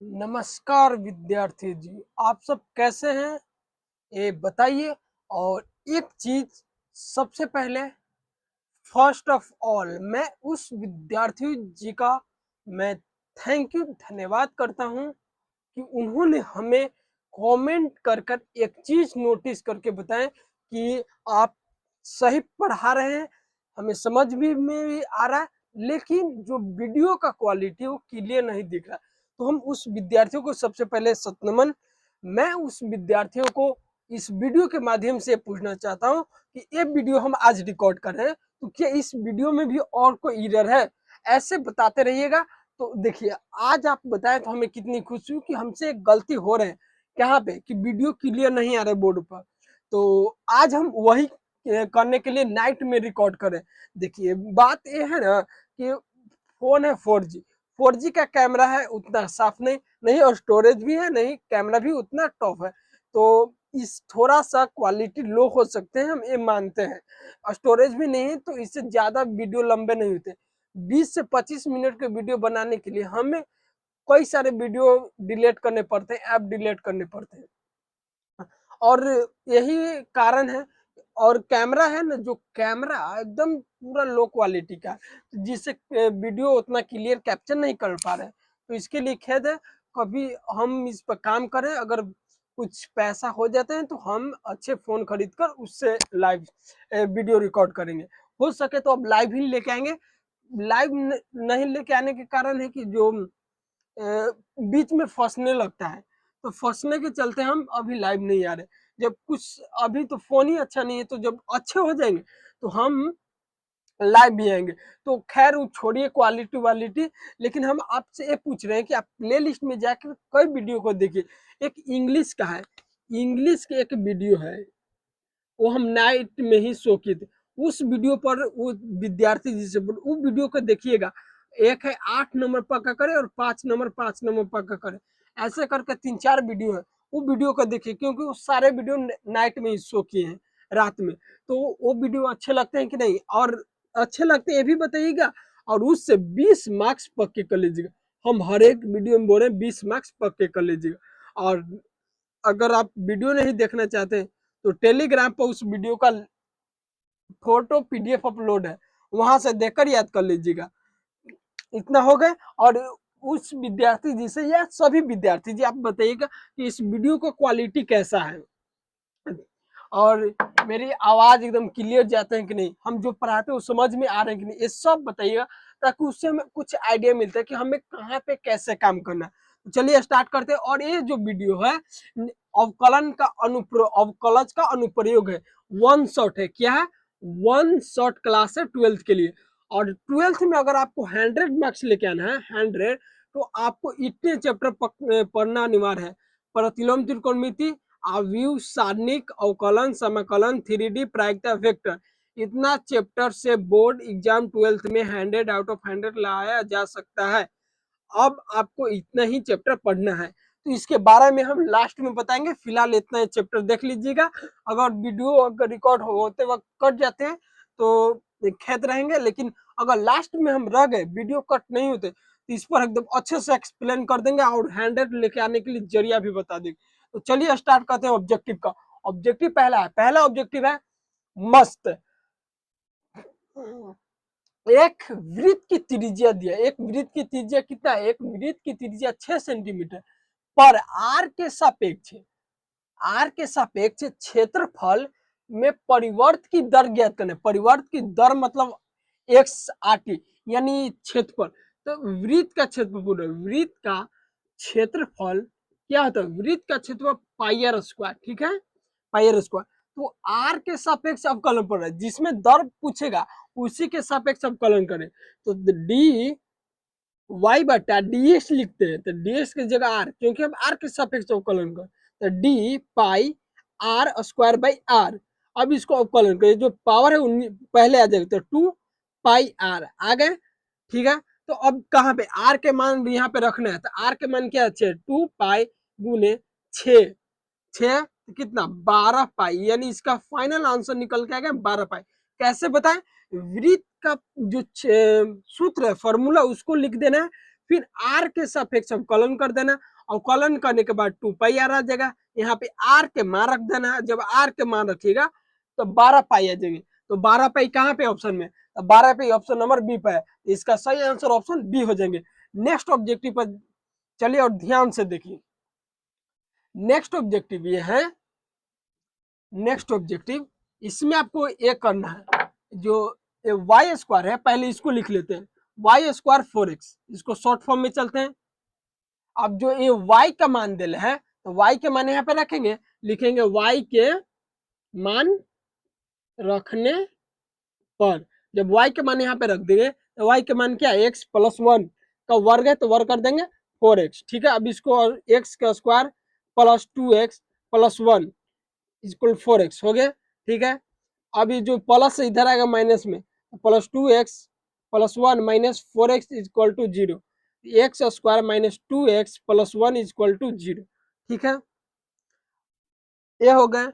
नमस्कार विद्यार्थी जी, आप सब कैसे हैं ये बताइए। और एक चीज सबसे पहले, फर्स्ट ऑफ ऑल मैं उस विद्यार्थी जी का मैं थैंक यू धन्यवाद करता हूं कि उन्होंने हमें कमेंट कर कर एक चीज नोटिस करके बताएं कि आप सही पढ़ा रहे हैं, हमें समझ में भी आ रहा है, लेकिन जो वीडियो का क्वालिटी वो क्लियर नहीं दिख रहा। तो हम उस विद्यार्थियों को सबसे पहले सतनमन। मैं उस विद्यार्थियों को इस वीडियो के माध्यम से पूछना चाहता हूँ कि ये वीडियो हम आज रिकॉर्ड कर रहे हैं, तो क्या इस वीडियो में भी और कोई एरर है, ऐसे बताते रहिएगा। तो देखिए, आज आप बताएं तो हमें कितनी खुशी हुई कि हमसे एक गलती हो रहे हैं यहाँ पे कि वीडियो क्लियर नहीं आ रहा है बोर्ड पर। तो आज हम वही करने के लिए नाइट में रिकॉर्ड करें। देखिए, बात ये है ना कि फोन है 4G। 4G का कैमरा है उतना साफ नहीं और स्टोरेज भी है नहीं, कैमरा भी उतना टॉप है। तो इस थोड़ा सा क्वालिटी लो हो सकते हैं, हम ये मानते हैं। स्टोरेज भी नहीं है तो इससे ज्यादा वीडियो लंबे नहीं होते। 20 से 25 मिनट के वीडियो बनाने के लिए हमें कई सारे वीडियो डिलीट करने पड़ते हैं, ऐप डिलीट करने पड़ते हैं, और यही कारण है। और कैमरा है ना, जो कैमरा एकदम पूरा लो क्वालिटी का है, जिससे वीडियो उतना क्लियर कैप्चर नहीं कर पा रहे हैं। तो इसके लिए खेद है। कभी हम इस पर काम करें, अगर कुछ पैसा हो जाते हैं तो हम अच्छे फोन खरीद कर उससे लाइव वीडियो रिकॉर्ड करेंगे। हो सके तो अब लाइव ही लेके आएंगे। लाइव नहीं लेके आने के कारण है कि जो बीच में फंसने लगता है, तो फंसने के चलते हम अभी लाइव नहीं आ रहे। जब कुछ अभी तो फोन ही अच्छा नहीं है, तो जब अच्छे हो जाएंगे तो हम लाइव भी आएंगे। तो खैर वो छोड़िए क्वालिटी वालिटी, लेकिन हम आपसे ये पूछ रहे हैं कि आप प्ले लिस्ट में जाकर कई वीडियो को देखिए। एक इंग्लिश का है, इंग्लिश के एक वीडियो है, वो हम नाइट में ही शो किए थे। उस वीडियो पर वो विद्यार्थी जी से बोल, वो वीडियो को देखिएगा। एक है 8 नंबर पक्का करे और 5 नंबर पक्का करे, ऐसे करके 3-4 वीडियो है। वो वीडियो को देखिए, क्योंकि वो सारे वीडियो नाइट में ही शो किए हैं, रात में। तो वो वीडियो अच्छे लगते हैं कि नहीं, और अच्छे लगते हैं ये भी बताइएगा। और उससे 20 मार्क्स पक्के कर लीजिएगा। हम हर एक वीडियो में बोल रहे हैं 20 मार्क्स पक्के कर लीजिएगा। और अगर आप वीडियो नहीं देखना चाहते तो टेलीग्राम पर उस वीडियो का फोटो PDF अपलोड है, वहां से देखकर याद कर लीजिएगा। इतना हो गए। और उस विद्यार्थी जी से या सभी विद्यार्थी जी आप बताइएगा कि इस वीडियो का क्वालिटी कैसा है, और मेरी आवाज एकदम क्लियर जाते हैं कि नहीं, हम जो पढ़ाते हैं वो समझ में आ रहे हैं कि नहीं, ये सब बताइएगा, ताकि उससे हमें कुछ आइडिया मिलता है कि हमें कहाँ पे कैसे काम करना है। तो चलिए स्टार्ट करते हैं। और ये जो वीडियो है, अवकलज का अनुप्रयोग है, वन शॉट है। क्या है? वन शॉट क्लास है 12th के लिए। और 12th में अगर आपको 100 मार्क्स लेके आना है, 100, तो आपको इतने चैप्टर पढ़ना अनिवार्य है। प्रतिलोम त्रिकोणमिति, अवयव सारणिक, अवकलन, समाकलन, 3D प्रायिकता, वेक्टर। इतना चैप्टर से बोर्ड एग्जाम 12th में 100 आउट ऑफ 100 लाया जा सकता है। अब आपको इतना ही चैप्टर पढ़ना है, तो इसके बारे में हम लास्ट में बताएंगे। फिलहाल इतना चैप्टर देख लीजिएगा। अगर वीडियो अगर रिकॉर्ड होते वक्त कट जाते हैं तो खेद रहेंगे, लेकिन अगर लास्ट में हम रह गए, वीडियो कट नहीं होते, तो इस पर एकदम अच्छे से एक्सप्लेन कर देंगे और 100 लेके आने के लिए जरिया भी बता देंगे। तो चलिए स्टार्ट करते हैं ऑब्जेक्टिव का। ऑब्जेक्टिव पहला है, पहला ऑब्जेक्टिव है मस्त। एक वृत्त की त्रिज्या दिया, एक वृत्त की त्रिज्या कितना है? एक वृत्त की त्रिज्या 6 सेंटीमीटर पर आर के सापेक्ष, आर के सापेक्ष क्षेत्रफल में परिवर्त की दर ज्ञात करना। परिवर्त की दर मतलब एक्स आर टी, यानी क्षेत्रफल। तो वृत्त का क्षेत्रफल, वृत्त का क्षेत्रफल क्या होता है? वृत्त का क्षेत्रफल पाई आर स्क्वायर, ठीक है, पाई आर स्क्वायर। तो आर के सापेक्ष अवकलन पड़ रहा है, जिसमें दर पूछेगा उसी के सापेक्ष अवकलन करें। तो डी वाई बटा डी एक्स लिखते हैं, तो डी एक्स की जगह आर, क्योंकि हम आर के सापेक्ष अवकलन कर, तो D pi R square by R. अब इसको अवकलन करें, जो पावर है पहले आ जाएगा, तो 2 पाई आर आ गए, ठीक है। तो अब कहाँ पे आर के मान यहाँ पे रखना है, तो आर के मान क्या है? 2 पाई गुने 6, 6 कितना? 12 पाई, यानी इसका फाइनल आंसर निकल के आ गया 12 पाई। कैसे बताएं? वृत्त का जो सूत्र है, फॉर्मूला, उसको लिख देना है, फिर आर के सापेक्ष अवकलन कर देना, अवकलन करने के बाद 2 पाई आ जाएगा। यहाँ पे आर के मान रख देना है। जब आर के मान रखिएगा तो 12 पाई आ जाएंगे। तो 12 पाई कहाँ पे ऑप्शन में, तो 12 पाई ऑप्शन नंबर बी पे है। इसका सही आंसर ऑप्शन बी हो जाएंगे। नेक्स्ट ऑब्जेक्टिव पर चलिए और ध्यान से देखिए। नेक्स्ट ऑब्जेक्टिव ये है, नेक्स्ट ऑब्जेक्टिव इसमें आपको ये करना है, जो वाई स्क्वायर है पहले इसको लिख लेते हैं, वाई स्क्वायर 4x, इसको शॉर्ट फॉर्म में चलते हैं। अब जो ये y का मान दिल है तो y के मान यहाँ पे रखेंगे, लिखेंगे y के मान रखने पर, जब y के मान यहाँ पे रख देंगे तो y के मान क्या है, x प्लस 1 का वर्ग है तो वर्ग कर देंगे 4x। ठीक है, अब इसको x का square plus 2x plus 1 equal 4x हो गया। ठीक है, अब ये जो प्लस इधर आएगा माइनस में, plus 2x plus 1 minus 4x equal to 0, X square minus 2x plus 1 equal to 0। ठीक है, ये हो गए।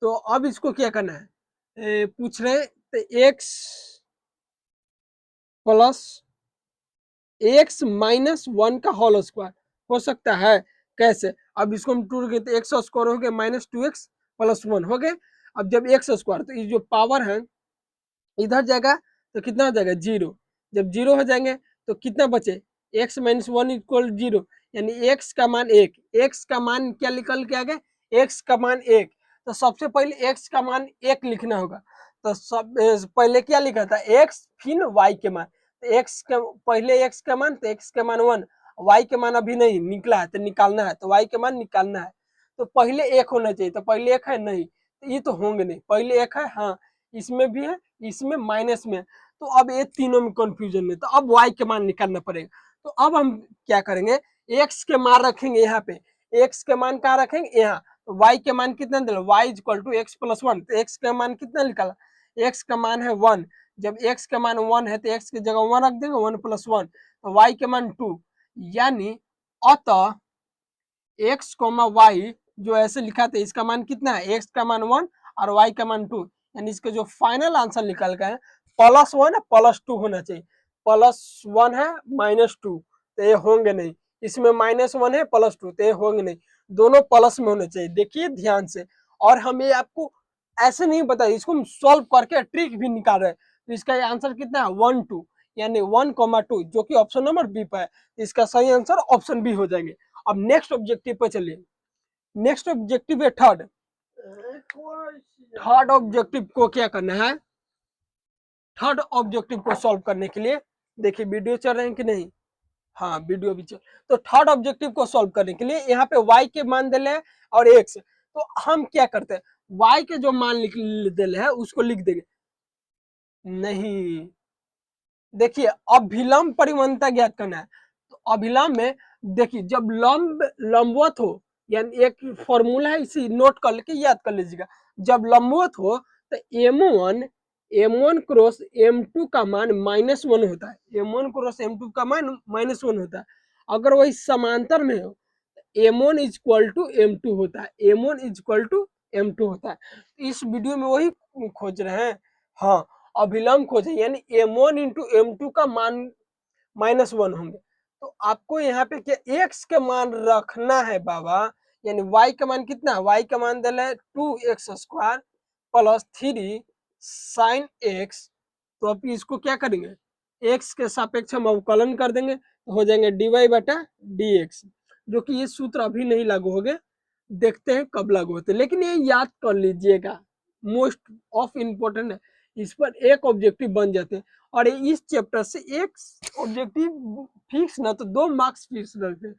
तो अब इसको क्या करना है, पूछ रहे हैं तो x प्लस x माइनस 1 का होल स्क्वायर हो सकता है, कैसे, अब इसको हम टूट गए तो एक्स स्क्वायर हो गया माइनस 2x प्लस 1 हो गए। अब जब एक्स स्क्वायर तो ये जो पावर है इधर जाएगा तो कितना हो जाएगा 0, जब 0 हो जाएंगे तो कितना बचे, x माइनस 1 इक्वल 0, यानी x का मान 1, x का मान क्या निकल के आ गया, x का मान 1। तो सबसे पहले x का मान 1 लिखना होगा। तो सब पहले क्या लिखा था, x फिर y के मान, तो x के पहले x का मान, तो x के मान 1, y के मान अभी नहीं निकला है तो निकालना है, तो y के मान निकालना है। तो पहले 1 होना चाहिए, तो पहले 1 है नहीं, तो ये तो होंगे नहीं, पहले 1 है, हाँ इसमें भी है, इसमें माइनस में, तो अब ये तीनों में कंफ्यूजन है, तो अब y के मान निकालना पड़ेगा। तो अब हम क्या करेंगे, x के मान रखेंगे यहाँ पे, x के मान कहाँ रखेंगे यहाँ, तो y के मान कितना दिला, y equal to X plus 1, तो x का मान कितना निकाला, x का मान है 1, जब x का मान 1 है तो x की जगह 1 रख देंगे, 1 प्लस 1, तो y के मान 2, यानी अतः x कोमा y जो ऐसे लिखा था इसका मान कितना है, x का मान 1 और y का मान 2, यानी इसका जो फाइनल आंसर निकल गया है प्लस 1 है प्लस 2 होना चाहिए, प्लस 1 है माइनस 2 तो ये होंगे नहीं, इसमें माइनस 1 है प्लस 2 तो ये होंगे नहीं, दोनों प्लस में होने चाहिए। देखिए ध्यान से, और हम ये आपको ऐसे नहीं बताइए, इसको हम सॉल्व करके ट्रिक भी निकाल रहे हैं। तो इसका आंसर कितना है 1 2, यानी 1,2 जो कि ऑप्शन नंबर बी पर है, इसका सही आंसर ऑप्शन बी हो जाएंगे। अब नेक्स्ट ऑब्जेक्टिव पे चलिए। नेक्स्ट ऑब्जेक्टिव है थर्ड। थर्ड ऑब्जेक्टिव को क्या करना है, थर्ड ऑब्जेक्टिव को सॉल्व करने के लिए देखिए वीडियो चल रहे हैं कि नहीं, हाँ वीडियो भी चल, तो थर्ड ऑब्जेक्टिव को सॉल्व करने के लिए यहाँ पे y के मान दिले हैं और x, तो हम क्या करते हैं, y के जो मान लिख दिले है उसको लिख देंगे, नहीं देखिए अभिलंब परिवहनता ज्ञात करना है, तो अभिलंब में देखिए जब लंबवत हो, यानी एक फॉर्मूला है इसे नोट कर लेके याद कर लीजिएगा, जब लंबवत हो तो m1 क्रॉस m2 का मान -1 होता है, m1 क्रॉस m2 का मान -1 होता है। अगर वही समांतर में हो m1 इक्वल टू m2 होता है, m1 इक्वल टू m2 होता है। इस वीडियो में वही खोज रहे हैं, हाँ अभिलंब खोजे, यानी m1 इंटू m2 का मान -1 होंगे। तो आपको यहाँ पे क्या x के मान रखना है बाबा, यानी y का मान कितना, y का मान दिला है 2x square plus 3 sign x, तो अब इसको क्या करेंगे, x के सापेक्ष हम अवकलन कर देंगे, तो हो जाएंगे dy बटा dx, जो कि ये सूत्र अभी नहीं लागू हो गए, देखते हैं कब लागू होते हैं, लेकिन ये याद कर लीजिएगा, मोस्ट ऑफ इम्पोर्टेंट है, इस पर एक ऑब्जेक्टिव बन जाते हैं, और इस चैप्टर से एक ऑब्जेक्टिव फिक्स ना तो 2 मार्क्स फिक्स रहते हैं,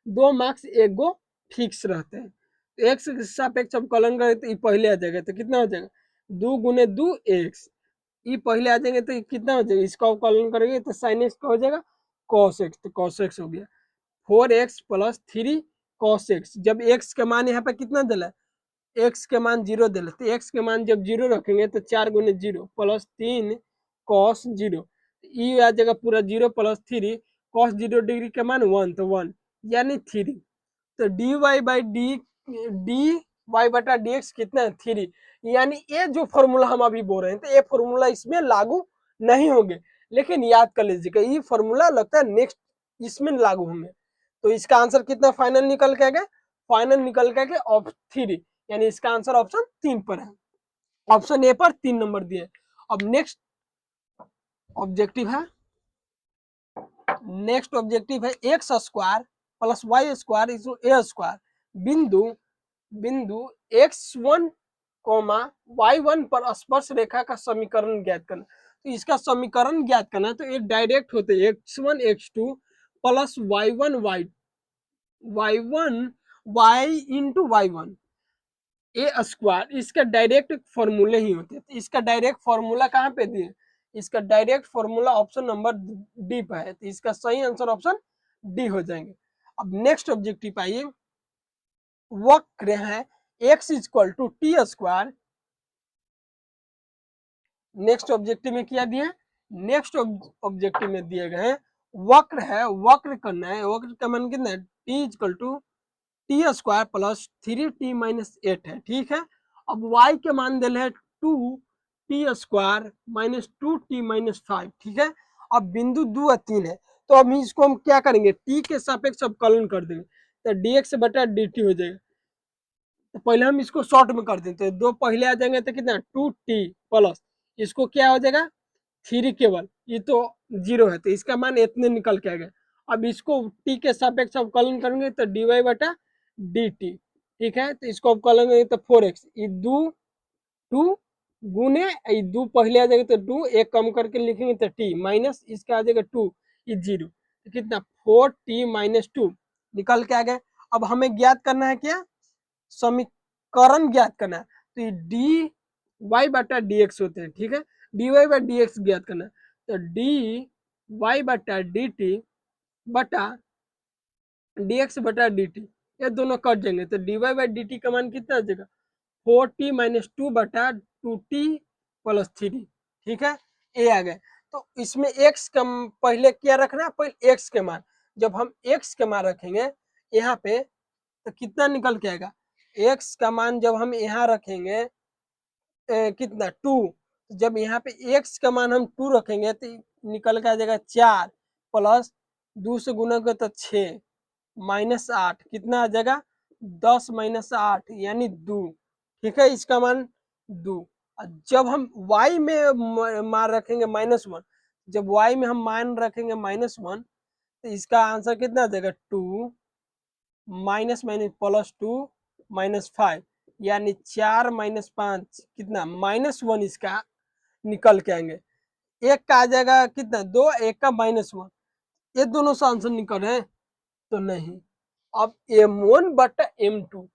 2 मार्क्स एक गो फिक्स रहते हैं। तो एक्स के सापेक्ष अवकलन करें तो ये पहले आ जाएगा, तो कितना हो जाएगा 2 गुने 2 एक्स, ये पहले आ जाएंगे तो कितना हो जाएगा, इसका अवकलन करेंगे तो साइन एक्स का हो जाएगा कॉस एक्स, तो कॉस एक्स हो गया 4x प्लस 3 कॉस एक्स, जब x के मान यहाँ पे कितना दिला, x के मान 0 दिला, तो x के मान जब 0 रखेंगे तो 4 गुने 0 प्लस 3 कॉस 0, ये आ जाएगा पूरा 0 प्लस 3 कॉस 0 डिग्री के मान 1, तो 1 यानी 3, तो dy बाई dy बटा dx कितना है 3, यानी ये जो फॉर्मूला हम अभी बोल रहे हैं तो ये फॉर्मूला इसमें लागू नहीं होंगे, लेकिन याद कर लीजिएगा ये फॉर्मूला लगता है नेक्स्ट इसमें लागू होंगे। तो इसका आंसर कितना फाइनल निकल के गया, फाइनल निकल के गया ऑप्शन 3, यानी इसका आंसर ऑप्शन 3 पर है। ऑप्शन ए पर 3 नंबर दिए। अब नेक्स्ट ऑब्जेक्टिव है, X square plus Y square is A square. बिंदु x1 y1 पर स्पर्श रेखा का समीकरण ज्ञात करना। तो इसका समीकरण ज्ञात करना तो ये डायरेक्ट होते हैं x1 x2 plus y1 y into y1 ए स्क्वायर, इसका डायरेक्ट फॉर्मूले ही होते हैं। तो इसका डायरेक्ट फॉर्मूला कहाँ पे दिए, इसका direct formula option number D पर है। तो इसका सही आंसर ऑप्शन डी हो जाएंगे। अब नेक्स्ट ऑब्जेक्टिव आइए, वक्र है x equal to T square. Next objective में क्या दिया, नेक्स्ट ऑब्जेक्टिव में दिए गए हैं वक्र है, वक्र करना है, वक्र का मान कितना है, T equal to T square plus 3t minus 8 है, ठीक है। अब y के मान दिल है 2t square minus 2t minus 5, ठीक है। अब बिंदु 2 और 3 है, तो अब इसको हम क्या करेंगे, t के सापेक्ष अवकलन कर देंगे, तो dx बटा dt हो जाएगा। तो पहले हम इसको शॉर्ट में कर देते हैं, दो पहले आ जाएंगे तो कितना 2t प्लस इसको क्या हो जाएगा 3 केवल, ये तो 0 है तो इसका मान इतने निकल के आ गया। अब इसको t के सापेक्ष अवकलन करेंगे तो dy बटा dt, ठीक है। तो इसको अवकलन करेंगे तो 4x, ये 2 गुने दो पहले आ जाएगा तो 2, एक कम करके लिखेंगे तो t माइनस इसका आ जाएगा 2, ये 0, तो कितना 4t माइनस 2 निकल के आ गए। अब हमें ज्ञात करना है क्या, समीकरण ज्ञात करना है, तो ये डी वाई बटा डी एक्स होते हैं, ठीक है। D Y by D X ज्ञात करना है, तो डी वाई बटा डी टी बटा डी एक्स बटा डी टी, ये दोनों कट जाएंगे तो D Y by D T का मान कितना आ जाएगा 4t माइनस 2 बटा 2t प्लस 3, ठीक है। ए आ गए। तो इसमें x का पहले क्या रखना है, पहले x के मान, जब हम x के मान रखेंगे यहाँ पे तो कितना निकल के आएगा, x का मान जब हम यहाँ रखेंगे कितना 2, जब यहाँ पे x का मान हम 2 रखेंगे तो निकल के आ जाएगा 4 प्लस 2 से गुना कर तो 6 माइनस 8, कितना आ जाएगा 10 माइनस 8 यानी 2, ठीक है। इसका मान 2। जब हम y में मान रखेंगे -1, जब y में हम मान रखेंगे -1 तो इसका आंसर कितना आ जाएगा 2 माइनस माइनस प्लस 2 माइनस 5 यानी 4 माइनस 5 कितना -1, इसका निकल के आएंगे। एक का आ जाएगा कितना 2, एक का -1, ये दोनों से आंसर निकल रहे तो नहीं। अब m1 बटा m2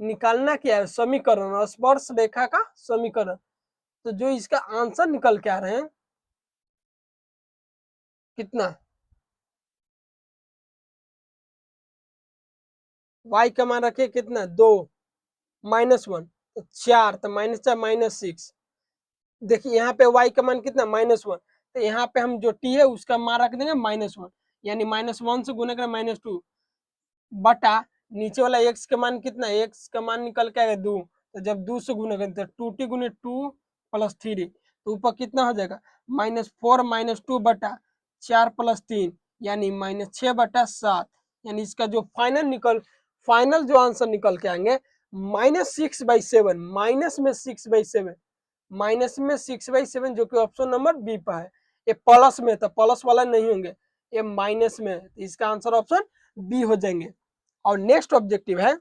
निकालना क्या है, समीकरण, स्पर्श रेखा का समीकरण। तो जो इसका आंसर निकल के आ रहे हैं कितना, y का मान रखे कितना 2 -1 तो 4, तो -4 -6, देखिए यहाँ पे y का मान कितना -1, तो यहाँ पे हम जो t है उसका मान रख देंगे -1, यानी -1 से गुना करें -2 बटा नीचे वाला x का मान कितना, x का मान निकल के आएगा 2, तो जब 2 से गुना करें तो 2t गुने 2 प्लस 3, तो ऊपर कितना हो जाएगा -4 -2 बटा 4 प्लस 3 यानी -6 बटा 7, यानी इसका जो फाइनल जो आंसर निकल के आएंगे -6/7, माइनस में 6/7, माइनस में 6/7 जो कि ऑप्शन नंबर बी पर है। ये प्लस में तो प्लस वाला नहीं होंगे, ये माइनस में है, तो इसका आंसर ऑप्शन बी हो जाएंगे। और नेक्स्ट ऑब्जेक्टिव है,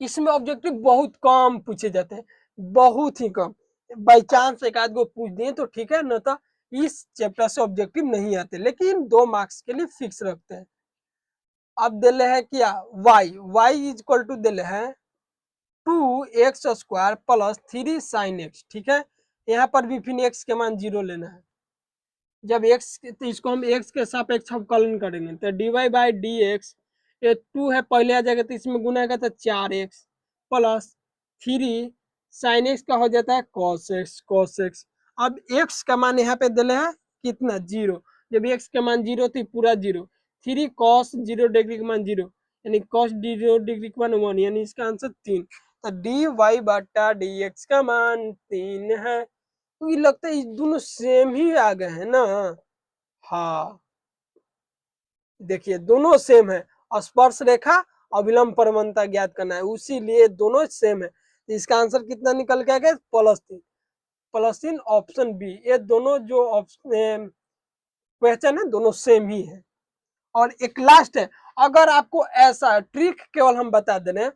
इसमें ऑब्जेक्टिव बहुत कम पूछे जाते हैं, बहुत ही कम, बाई चांस एक आध गो पूछ दिए तो ठीक है, न तो इस चैप्टर से ऑब्जेक्टिव नहीं आते, लेकिन 2 मार्क्स के लिए फिक्स रखते हैं। अब दिले है क्या y इक्वल टू दिले है 2x square plus 3 sign x, ठीक है। यहाँ पर भी फिर x के मान 0 लेना है, जब x तो इसको हम x के सापेक्ष अवकलन करेंगे तो dy बाई डी एक्स, ये 2 है पहले आ जाएगा तो इसमें गुना आएगा तो 4x प्लस 3 साइन x का हो जाता है cos x। अब x का मान यहाँ पे दिले है कितना 0, जब x का मान 0 तो पूरा 0, 3 cos 0 डिग्री का मान 0 यानी cos 0 डिग्री का मान 1, यानी इसका आंसर 3, तो dy बटा dx का मान 3 है। तो ये लगता है दोनों सेम ही आ गए हैं ना, हाँ देखिए दोनों सेम है, स्पर्श रेखा अविलंब प्रवणता ज्ञात करना है, उसीलिए दोनों सेम है। तो इसका आंसर कितना निकल के आ गया? +3। +3 ऑप्शन बी। ये दोनों जो क्वेश्चन है दोनों सेम ही है। और एक लास्ट है, अगर आपको ऐसा ट्रिक केवल हम बता दे रहे हैं,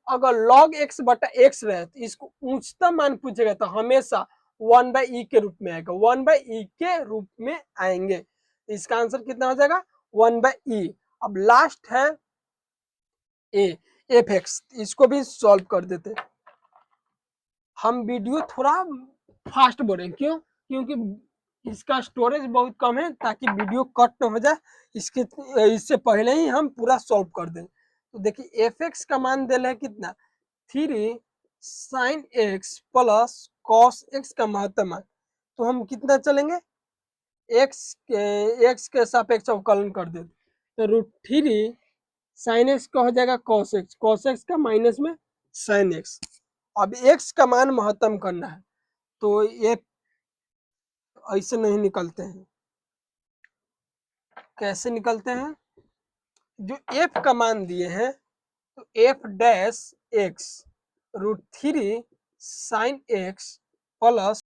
अगर log x बटा x रहे तो इसको उच्चतम मान पूछेगा तो हमेशा 1/e के रूप में आएगा, 1/e के रूप में आएंगे। इसका आंसर कितना हो जाएगा? 1/e। अब लास्ट है ए, f(x), इसको भी सॉल्व कर देते। हम वीडियो थोड़ा फास्ट बोलें, क्यों? क्योंकि इसका स्टोरेज बहुत कम है, ताकि वीडियो कट न हो जाए, इससे पहले ही हम पूरा सॉल्व कर दें। तो देखिए f(x) का मान दे रहे कितना? 3 sin x plus cos x का महत्तम मान। तो हम कितना चलेंगे? x के सापेक्ष अवकलन कर देते, तो √3 sin x का हो जाएगा cos x का माइनस में sin x। अब x का मान महत्तम करना है, तो ये ऐसे नहीं निकलते हैं। कैसे निकलते हैं? जो f का मान दिए हैं, तो f' x √3 sin x plus